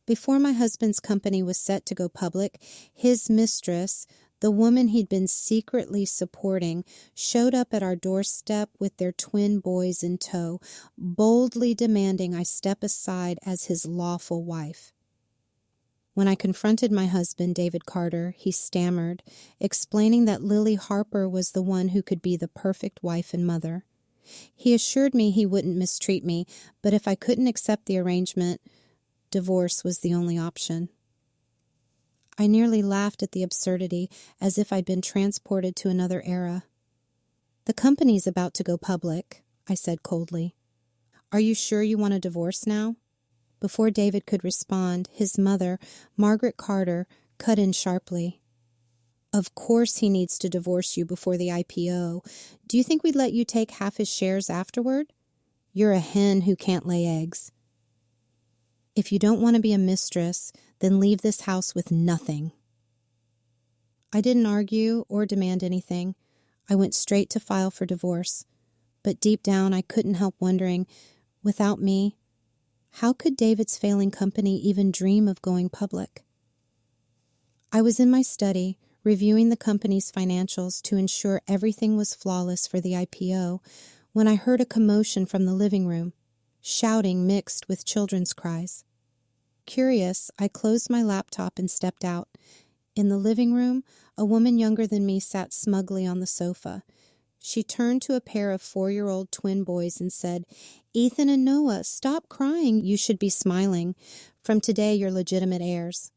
Before my husband's company was set to go public, his mistress, the woman he'd been secretly supporting, showed up at our doorstep with their twin boys in tow, boldly demanding I step aside as his lawful wife. When I confronted my husband, David Carter, he stammered, explaining that Lily Harper was the one who could be the perfect wife and mother. He assured me he wouldn't mistreat me, but if I couldn't accept the arrangement, divorce was the only option. I nearly laughed at the absurdity, as if I'd been transported to another era. "The company's about to go public," I said coldly. "Are you sure you want a divorce now?" Before David could respond, his mother, Margaret Carter, cut in sharply. "Of course he needs to divorce you before the IPO. Do you think we'd let you take half his shares afterward? You're a hen who can't lay eggs. If you don't want to be a mistress, then leave this house with nothing." I didn't argue or demand anything. I went straight to file for divorce. But deep down, I couldn't help wondering, without me, how could David's failing company even dream of going public? I was in my study, reviewing the company's financials to ensure everything was flawless for the IPO, when I heard a commotion from the living room, shouting mixed with children's cries. Curious, I closed my laptop and stepped out. In the living room, a woman younger than me sat smugly on the sofa. She turned to a pair of 4-year-old twin boys and said, "Ethan and Noah, stop crying. You should be smiling. From today, you're legitimate heirs."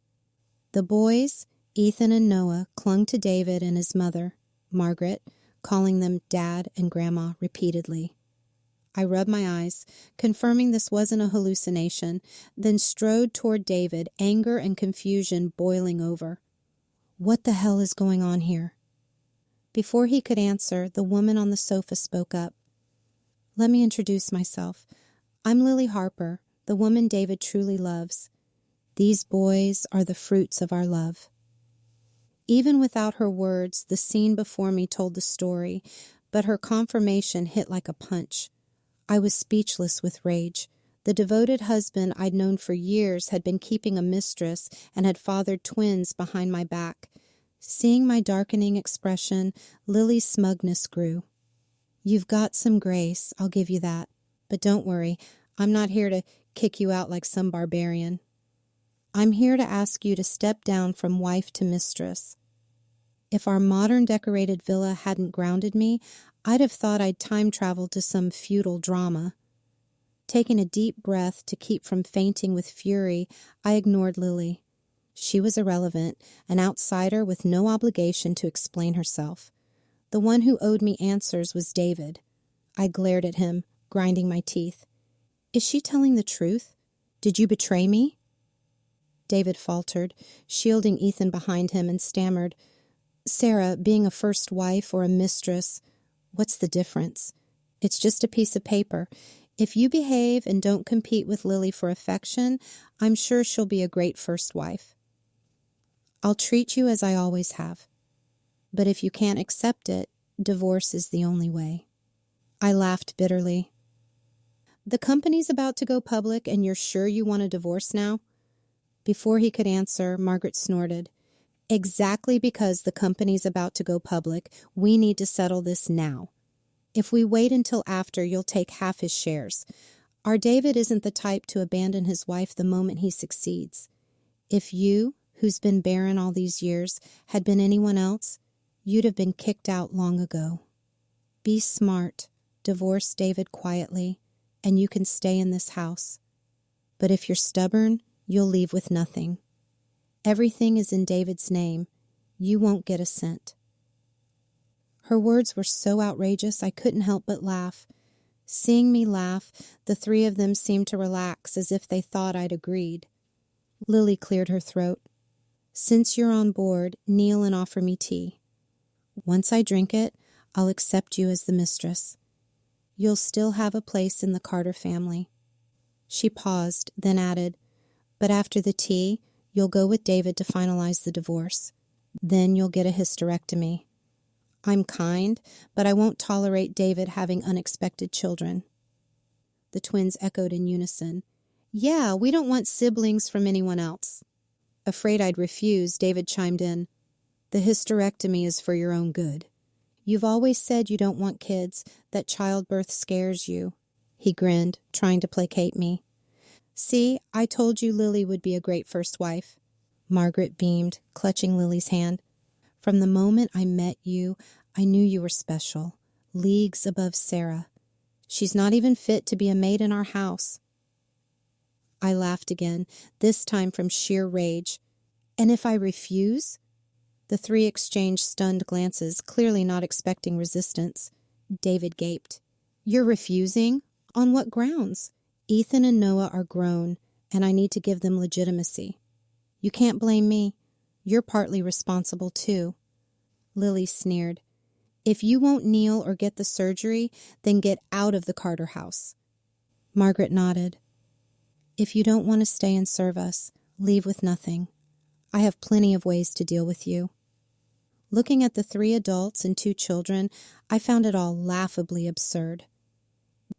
The boys, Ethan and Noah, clung to David and his mother, Margaret, calling them Dad and Grandma repeatedly. I rubbed my eyes, confirming this wasn't a hallucination, then strode toward David, anger and confusion boiling over. What the hell is going on here? Before he could answer, the woman on the sofa spoke up. "Let me introduce myself. I'm Lily Harper, the woman David truly loves. These boys are the fruits of our love." Even without her words, the scene before me told the story, but her confirmation hit like a punch. I was speechless with rage. The devoted husband I'd known for years had been keeping a mistress and had fathered twins behind my back. Seeing my darkening expression, Lily's smugness grew. "You've got some grace, I'll give you that. But don't worry, I'm not here to kick you out like some barbarian. I'm here to ask you to step down from wife to mistress. If our modern decorated villa hadn't grounded me, I'd have thought I'd time traveled to some feudal drama." Taking a deep breath to keep from fainting with fury, I ignored Lily. She was irrelevant, an outsider with no obligation to explain herself. The one who owed me answers was David. I glared at him, grinding my teeth. "Is she telling the truth? Did you betray me?" David faltered, shielding Ethan behind him, and stammered, "Sarah, being a first wife or a mistress, what's the difference? It's just a piece of paper. If you behave and don't compete with Lily for affection, I'm sure she'll be a great first wife. I'll treat you as I always have. But if you can't accept it, divorce is the only way." I laughed bitterly. "The company's about to go public and you're sure you want a divorce now?" Before he could answer, Margaret snorted. "Exactly because the company's about to go public, we need to settle this now. If we wait until after, you'll take half his shares. Our David isn't the type to abandon his wife the moment he succeeds. If you, who's been barren all these years, had been anyone else, you'd have been kicked out long ago. Be smart, divorce David quietly, and you can stay in this house. But if you're stubborn, you'll leave with nothing. Everything is in David's name. You won't get a cent." Her words were so outrageous I couldn't help but laugh. Seeing me laugh, the three of them seemed to relax as if they thought I'd agreed. Lily cleared her throat. "Since you're on board, kneel and offer me tea. Once I drink it, I'll accept you as the mistress. You'll still have a place in the Carter family." She paused, then added, "But after the tea, you'll go with David to finalize the divorce. Then you'll get a hysterectomy. I'm kind, but I won't tolerate David having unexpected children." The twins echoed in unison. Yeah, we don't want siblings from anyone else. Afraid I'd refuse, David chimed in. The hysterectomy is for your own good. You've always said you don't want kids, that childbirth scares you. He grinned, trying to placate me. See, I told you Lily would be a great first wife. Margaret beamed, clutching Lily's hand. From the moment I met you, I knew you were special, leagues above Sarah. She's not even fit to be a maid in our house. I laughed again, this time from sheer rage. And if I refuse? The three exchanged stunned glances, clearly not expecting resistance. David gaped. You're refusing? On what grounds? Ethan and Noah are grown, and I need to give them legitimacy. You can't blame me. You're partly responsible, too. Lily sneered. If you won't kneel or get the surgery, then get out of the Carter house. Margaret nodded. If you don't want to stay and serve us, leave with nothing. I have plenty of ways to deal with you. Looking at the 3 adults and 2 children, I found it all laughably absurd.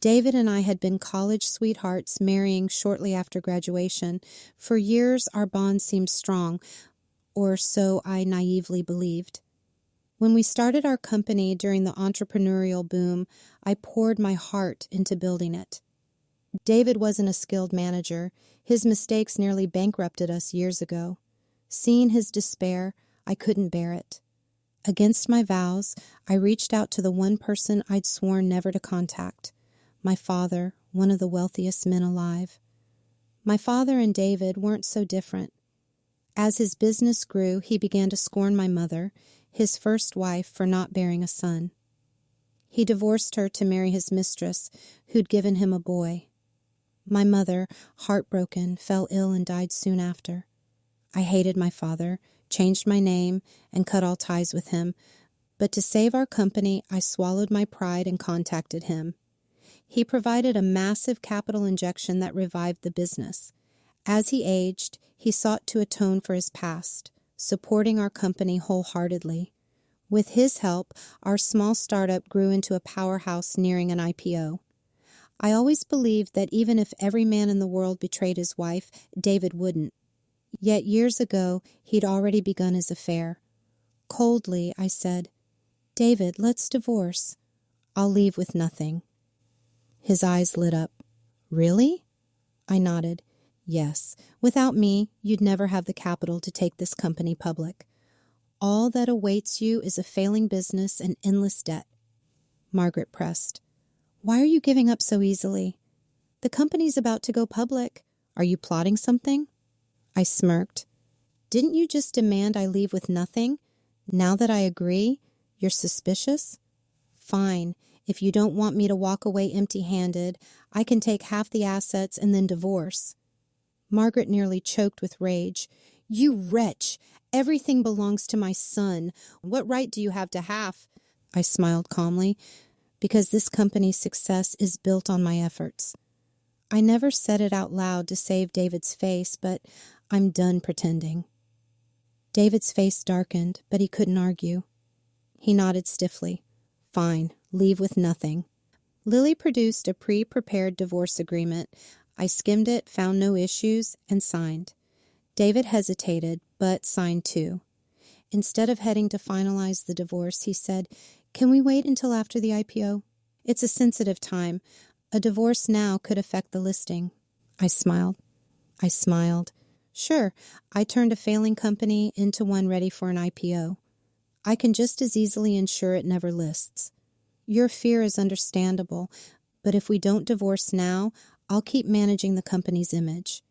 David and I had been college sweethearts, marrying shortly after graduation. For years, our bond seemed strong, or so I naively believed. When we started our company during the entrepreneurial boom, I poured my heart into building it. David wasn't a skilled manager. His mistakes nearly bankrupted us years ago. Seeing his despair, I couldn't bear it. Against my vows, I reached out to the one person I'd sworn never to contact. My father, one of the wealthiest men alive. My father and David weren't so different. As his business grew, he began to scorn my mother, his first wife, for not bearing a son. He divorced her to marry his mistress, who'd given him a boy. My mother, heartbroken, fell ill and died soon after. I hated my father, changed my name, and cut all ties with him, but to save our company, I swallowed my pride and contacted him. He provided a massive capital injection that revived the business. As he aged, he sought to atone for his past, supporting our company wholeheartedly. With his help, our small startup grew into a powerhouse nearing an IPO. I always believed that even if every man in the world betrayed his wife, David wouldn't. Yet years ago, he'd already begun his affair. Coldly, I said, David, let's divorce. I'll leave with nothing. His eyes lit up. Really? I nodded. Yes. Without me, you'd never have the capital to take this company public. All that awaits you is a failing business and endless debt. Margaret pressed. Why are you giving up so easily? The company's about to go public. Are you plotting something? I smirked. Didn't you just demand I leave with nothing? Now that I agree, you're suspicious? Fine. If you don't want me to walk away empty-handed, I can take half the assets and then divorce. Margaret nearly choked with rage. You wretch! Everything belongs to my son. What right do you have to half? I smiled calmly, because this company's success is built on my efforts. I never said it out loud to save David's face, but I'm done pretending. David's face darkened, but he couldn't argue. He nodded stiffly. Fine, leave with nothing. Lily produced a pre-prepared divorce agreement. I skimmed it, found no issues, and signed. David hesitated, but signed too. Instead of heading to finalize the divorce, he said, Can we wait until after the IPO? It's a sensitive time. A divorce now could affect the listing. I smiled. Sure, I turned a failing company into one ready for an IPO. I can just as easily ensure it never lists. Your fear is understandable, but if we don't divorce now, I'll keep managing the company's image.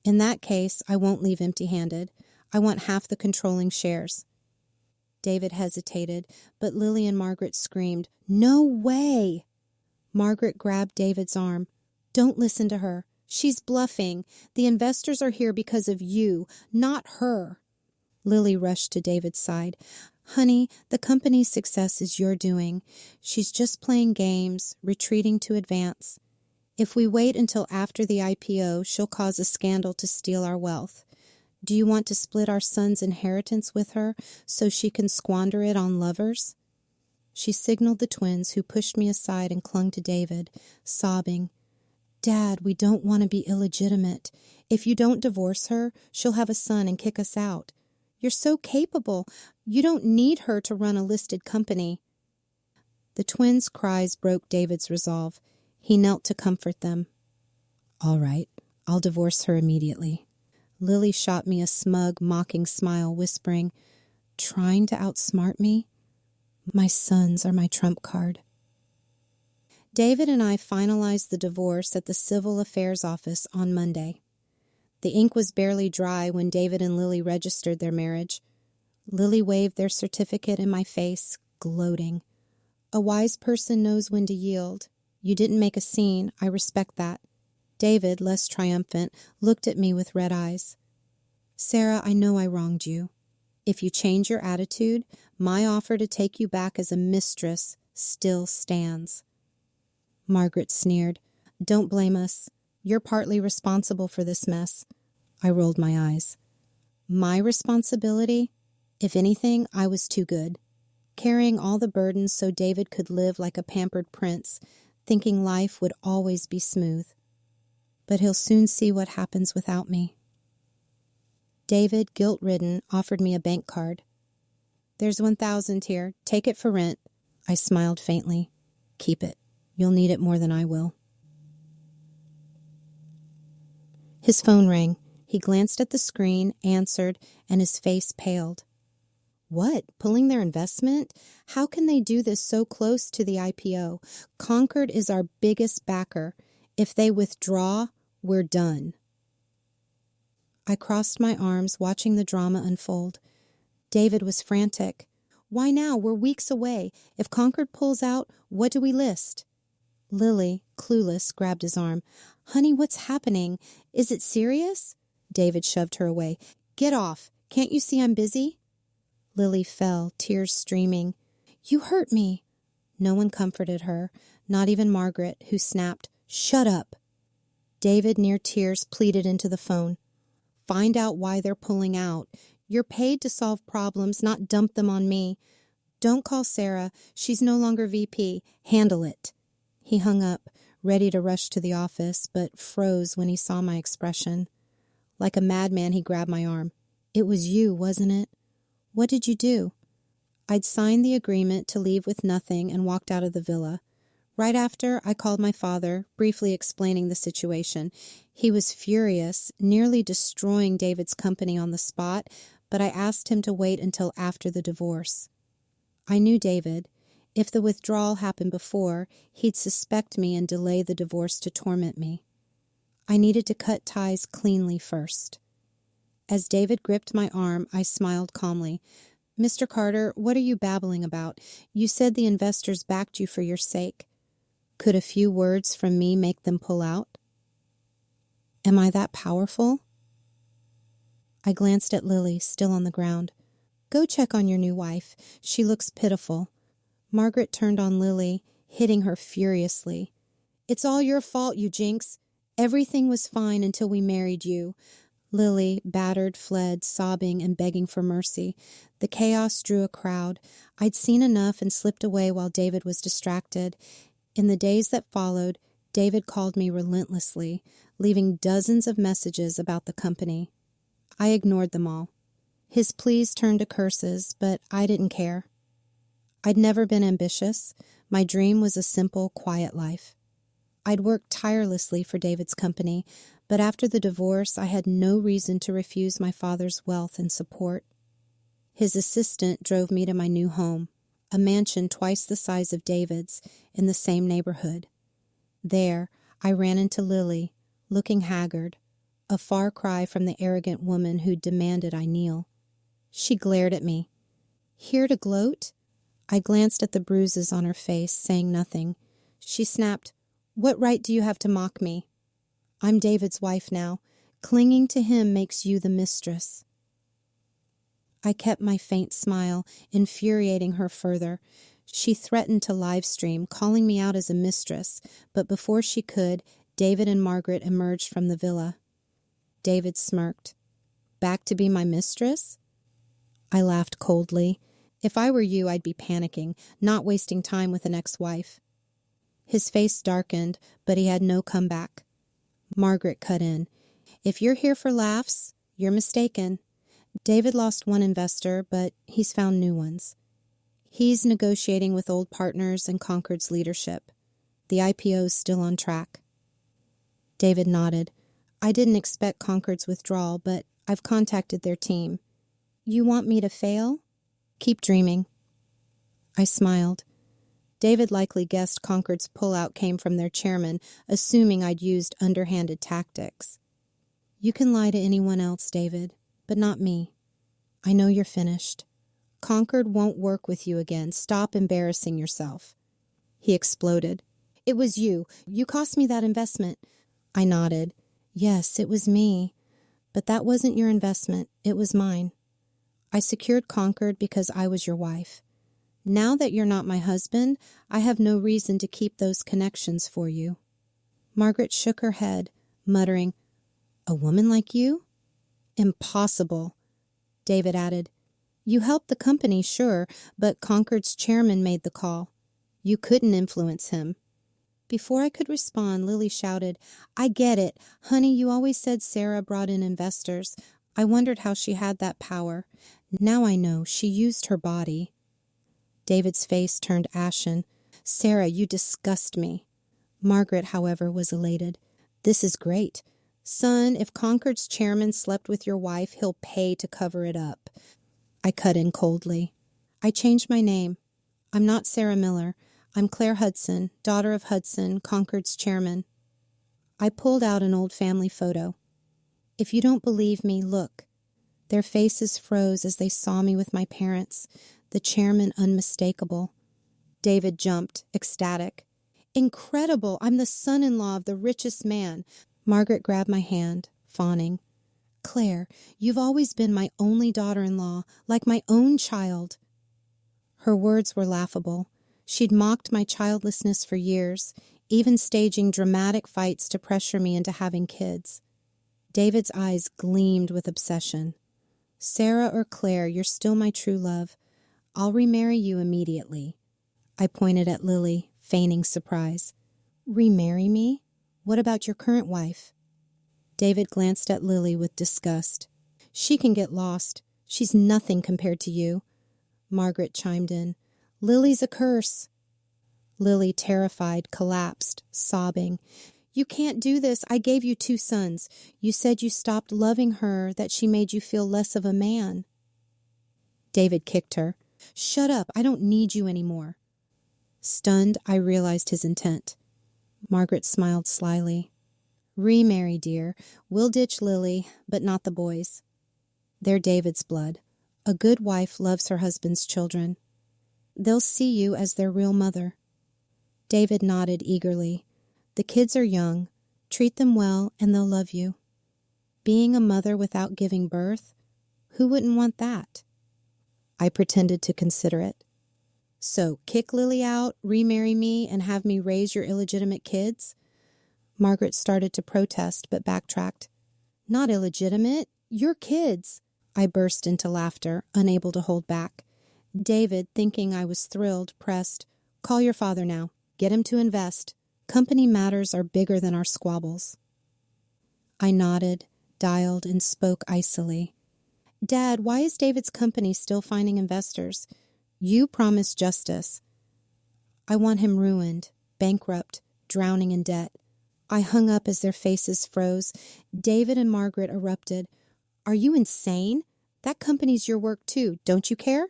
In that case, I won't leave empty-handed. I want half the controlling shares. David hesitated, but Lily and Margaret screamed, No way! Margaret grabbed David's arm. Don't listen to her. She's bluffing. The investors are here because of you, not her. Lily rushed to David's side. Honey, the company's success is your doing. She's just playing games, retreating to advance. If we wait until after the IPO, she'll cause a scandal to steal our wealth. Do you want to split our son's inheritance with her so she can squander it on lovers? She signaled the twins, who pushed me aside and clung to David, sobbing. Dad, we don't want to be illegitimate. If you don't divorce her, she'll have a son and kick us out. You're so capable. You don't need her to run a listed company. The twins' cries broke David's resolve. He knelt to comfort them. All right, I'll divorce her immediately. Lily shot me a smug, mocking smile, whispering, "Trying to outsmart me? My sons are my trump card." David and I finalized the divorce at the Civil Affairs Office on Monday. The ink was barely dry when David and Lily registered their marriage. Lily waved their certificate in my face, gloating. A wise person knows when to yield. You didn't make a scene. I respect that. David, less triumphant, looked at me with red eyes. Sarah, I know I wronged you. If you change your attitude, my offer to take you back as a mistress still stands. Margaret sneered. Don't blame us. You're partly responsible for this mess. I rolled my eyes. My responsibility? If anything, I was too good. Carrying all the burdens so David could live like a pampered prince, thinking life would always be smooth. But he'll soon see what happens without me. David, guilt-ridden, offered me a bank card. There's $1,000 here. Take it for rent. I smiled faintly. Keep it. You'll need it more than I will. His phone rang. He glanced at the screen, answered, and his face paled. What? Pulling their investment? How can they do this so close to the IPO? Concord is our biggest backer. If they withdraw, we're done. I crossed my arms, watching the drama unfold. David was frantic. Why now? We're weeks away. If Concord pulls out, what do we list? Lily, clueless, grabbed his arm. Honey, what's happening? Is it serious? David shoved her away. Get off. Can't you see I'm busy? Lily fell, tears streaming. You hurt me. No one comforted her, not even Margaret, who snapped, Shut up. David, near tears, pleaded into the phone. Find out why they're pulling out. You're paid to solve problems, not dump them on me. Don't call Sarah. She's no longer VP. Handle it. He hung up, ready to rush to the office, but froze when he saw my expression. Like a madman, he grabbed my arm. It was you, wasn't it? What did you do? I'd signed the agreement to leave with nothing and walked out of the villa. Right after, I called my father, briefly explaining the situation. He was furious, nearly destroying David's company on the spot, but I asked him to wait until after the divorce. I knew David. If the withdrawal happened before, he'd suspect me and delay the divorce to torment me. I needed to cut ties cleanly first. As David gripped my arm, I smiled calmly. Mr. Carter, what are you babbling about? You said the investors backed you for your sake. Could a few words from me make them pull out? Am I that powerful? I glanced at Lily, still on the ground. Go check on your new wife. She looks pitiful. Margaret turned on Lily, hitting her furiously. It's all your fault, you jinx. Everything was fine until we married you. Lily, battered, fled, sobbing and begging for mercy. The chaos drew a crowd. I'd seen enough and slipped away while David was distracted. In the days that followed, David called me relentlessly, leaving dozens of messages about the company. I ignored them all. His pleas turned to curses, but I didn't care. I'd never been ambitious. My dream was a simple, quiet life. I'd worked tirelessly for David's company, but after the divorce, I had no reason to refuse my father's wealth and support. His assistant drove me to my new home, a mansion twice the size of David's, in the same neighborhood. There, I ran into Lily, looking haggard, a far cry from the arrogant woman who demanded I kneel. She glared at me. Here to gloat? I glanced at the bruises on her face, saying nothing. She snapped, What right do you have to mock me? I'm David's wife now. Clinging to him makes you the mistress. I kept my faint smile, infuriating her further. She threatened to live stream, calling me out as a mistress, but before she could, David and Margaret emerged from the villa. David smirked. Back to be my mistress? I laughed coldly. If I were you, I'd be panicking, not wasting time with an ex-wife. His face darkened, but he had no comeback. Margaret cut in. If you're here for laughs, you're mistaken. David lost one investor, but he's found new ones. He's negotiating with old partners and Concord's leadership. The IPO's still on track. David nodded. I didn't expect Concord's withdrawal, but I've contacted their team. You want me to fail? Keep dreaming. I smiled. David likely guessed Concord's pullout came from their chairman, assuming I'd used underhanded tactics. You can lie to anyone else, David, but not me. I know you're finished. Concord won't work with you again. Stop embarrassing yourself. He exploded. It was you. You cost me that investment. I nodded. Yes, it was me. But that wasn't your investment. It was mine. I secured Concord because I was your wife. Now that you're not my husband, I have no reason to keep those connections for you. Margaret shook her head, muttering, A woman like you? Impossible. David added, You helped the company, sure, but Concord's chairman made the call. You couldn't influence him. Before I could respond, Lily shouted, I get it. Honey, you always said Sarah brought in investors. I wondered how she had that power. Now I know. She used her body. David's face turned ashen. Sarah, you disgust me. Margaret, however, was elated. This is great. Son, if Concord's chairman slept with your wife, he'll pay to cover it up. I cut in coldly. I changed my name. I'm not Sarah Miller. I'm Claire Hudson, daughter of Hudson, Concord's chairman. I pulled out an old family photo. If you don't believe me, look. Their faces froze as they saw me with my parents, the chairman unmistakable. David jumped, ecstatic. Incredible! I'm the son-in-law of the richest man. Margaret grabbed my hand, fawning. Claire, you've always been my only daughter-in-law, like my own child. Her words were laughable. She'd mocked my childlessness for years, even staging dramatic fights to pressure me into having kids. David's eyes gleamed with obsession. Sarah or Claire, you're still my true love. I'll remarry you immediately. I pointed at Lily, feigning surprise. Remarry me? What about your current wife? David glanced at Lily with disgust. She can get lost. She's nothing compared to you. Margaret chimed in. Lily's a curse. Lily, terrified, collapsed, sobbing. You can't do this. I gave you 2 sons. You said you stopped loving her, that she made you feel less of a man. David kicked her. Shut up. I don't need you anymore. Stunned, I realized his intent. Margaret smiled slyly. Remarry, dear. We'll ditch Lily, but not the boys. They're David's blood. A good wife loves her husband's children. They'll see you as their real mother. David nodded eagerly. The kids are young. Treat them well, and they'll love you. Being a mother without giving birth? Who wouldn't want that? I pretended to consider it. So, kick Lily out, remarry me, and have me raise your illegitimate kids? Margaret started to protest, but backtracked. Not illegitimate. Your kids. I burst into laughter, unable to hold back. David, thinking I was thrilled, pressed, Call your father now. Get him to invest. Company matters are bigger than our squabbles. I nodded, dialed, and spoke icily. Dad, why is David's company still finding investors? You promised justice. I want him ruined, bankrupt, drowning in debt. I hung up as their faces froze. David and Margaret erupted. Are you insane? That company's your work too. Don't you care?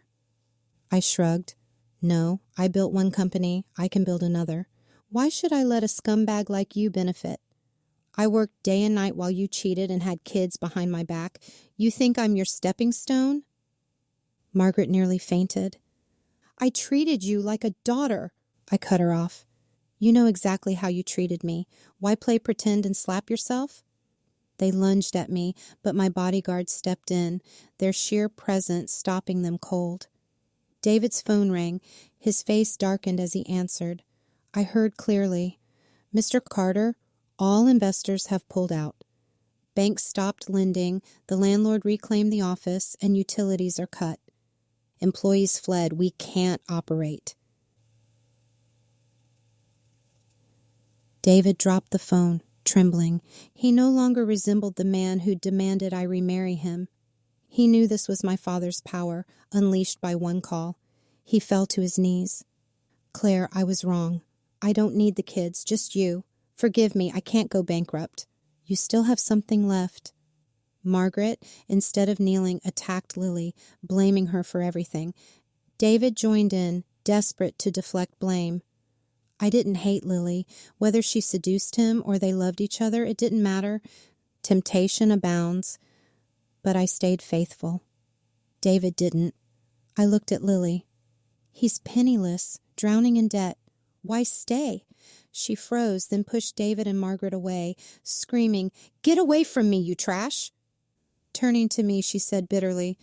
I shrugged. No, I built one company. I can build another. Why should I let a scumbag like you benefit? I worked day and night while you cheated and had kids behind my back. You think I'm your stepping stone? Margaret nearly fainted. I treated you like a daughter. I cut her off. You know exactly how you treated me. Why play pretend and slap yourself? They lunged at me, but my bodyguard stepped in, their sheer presence stopping them cold. David's phone rang. His face darkened as he answered. I heard clearly, Mr. Carter, all investors have pulled out. Banks stopped lending, the landlord reclaimed the office, and utilities are cut. Employees fled. We can't operate. David dropped the phone. trembling. He no longer resembled the man who demanded I remarry him. He knew this was my father's power, unleashed by one call. He fell to his knees. Claire, I was wrong. I don't need the kids, just you. Forgive me, I can't go bankrupt. You still have something left. Margaret, instead of kneeling, attacked Lily, blaming her for everything. David joined in, desperate to deflect blame. I didn't hate Lily. Whether she seduced him or they loved each other, it didn't matter. Temptation abounds. But I stayed faithful. David didn't. I looked at Lily. He's penniless, drowning in debt. Why stay? She froze, then pushed David and Margaret away, screaming, "Get away from me, you trash!" Turning to me, she said bitterly,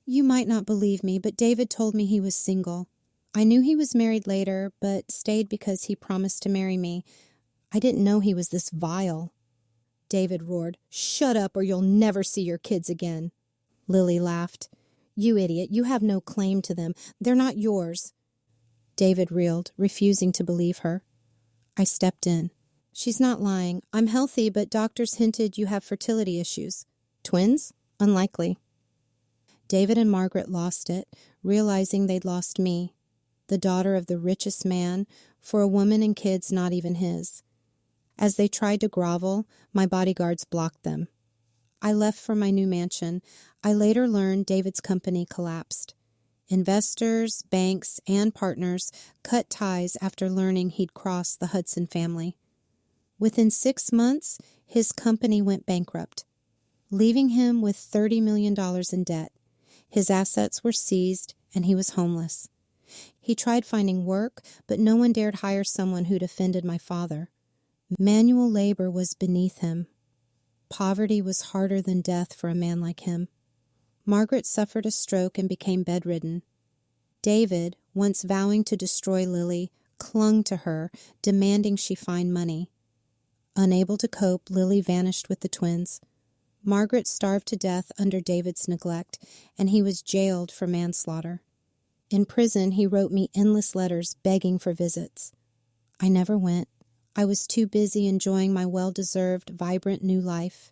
"You might not believe me, but David told me he was single. I knew he was married later, but stayed because he promised to marry me. I didn't know he was this vile." David roared, "Shut up or you'll never see your kids again." Lily laughed. "You idiot, you have no claim to them. They're not yours." David reeled, refusing to believe her. I stepped in. "She's not lying. I'm healthy, but doctors hinted you have fertility issues. Twins? Unlikely." David and Margaret lost it, realizing they'd lost me, the daughter of the richest man, for a woman and kids not even his. As they tried to grovel, my bodyguards blocked them. I left for my new mansion. I later learned David's company collapsed. Investors, banks, and partners cut ties after learning he'd crossed the Hudson family. Within 6 months, his company went bankrupt, leaving him with $30 million in debt. His assets were seized, and he was homeless. He tried finding work, but no one dared hire someone who'd offended my father. Manual labor was beneath him. Poverty was harder than death for a man like him. Margaret suffered a stroke and became bedridden. David, once vowing to destroy Lily, clung to her, demanding she find money. Unable to cope, Lily vanished with the twins. Margaret starved to death under David's neglect, and he was jailed for manslaughter. In prison, he wrote me endless letters begging for visits. I never went. I was too busy enjoying my well-deserved, vibrant new life.